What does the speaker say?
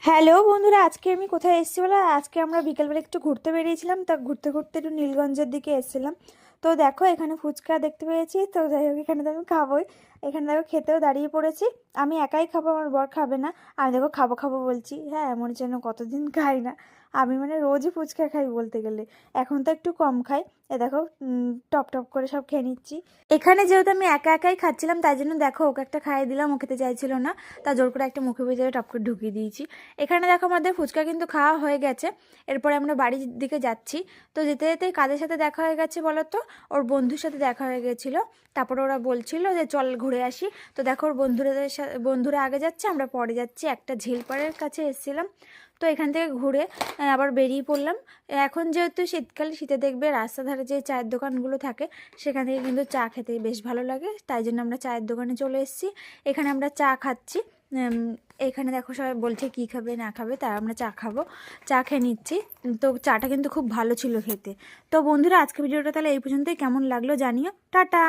Hello বন্ধুরা, আজকে আমি কোথায় এসেছি বলো? আজকে আমরা বিকেলবেলা একটু ঘুরতে বেরিয়েছিলাম, তা ঘুরতে ঘুরতে একটু নীলগঞ্জের দিকে এসেছিলাম। তো দেখো এখানে ফুচকা দেখতে পেয়েছি, তো যাই হোক এখানে তো আমি খাবোই। এখানে দেখো খেতেও দাঁড়িয়ে পড়েছি। আমি একাই খাবো, আমার বর খাবে না। আমি দেখো খাবো খাবো বলছি, হ্যাঁ এমন যেন কতদিন খাই না। আমি মানে রোজই ফুচকা খাই বলতে গেলে। এখন তো একটু কম খাই। এ দেখো টপ টপ করে সব খেয়ে নিচ্ছি। এখানে যেহেতু আমি একা একাই খাচ্ছিলাম, তাই জন্য দেখো ওকে একটা খাইয়ে দিলাম, ও খেতে চাইছিল না। তা জোর করে একটা মুখে ভেজে টপ করে ঢুকিয়ে দিয়েছি। এখানে দেখো আমাদের ফুচকা কিন্তু খাওয়া হয়ে গেছে। এরপরে আমরা বাড়ির দিকে যাচ্ছি। তো যেতে যেতে কাদের সাথে দেখা হয়ে গেছে বলো তো? ওর বন্ধুর সাথে দেখা হয়ে গেছিলো। তারপরে ওরা বলছিল যে চল ঘুরে আসি। তো দেখো ওর বন্ধুরা আগে যাচ্ছে, আমরা পরে যাচ্ছি। একটা ঝিলপাড়ের কাছে এসেছিলাম। তো এখান থেকে ঘুরে আবার বেরিয়ে পড়লাম। এখন যেহেতু শীতকাল, শীতে দেখবে রাস্তার ধারে যে চায়ের দোকানগুলো থাকে, সেখান থেকে কিন্তু চা খেতে বেশ ভালো লাগে। তাই জন্য আমরা চায়ের দোকানে চলে এসেছি। এখানে আমরা চা খাচ্ছি। এখানে দেখো সবাই বলছে কি খাবে না খাবে, তার আমরা চা খাবো। চা খেয়ে নিচ্ছি। তো চাটা কিন্তু খুব ভালো ছিল খেতে। তো বন্ধুরা, আজকে ভিডিওটা তাহলে এই পর্যন্তই। কেমন লাগলো জানিও। টাটা।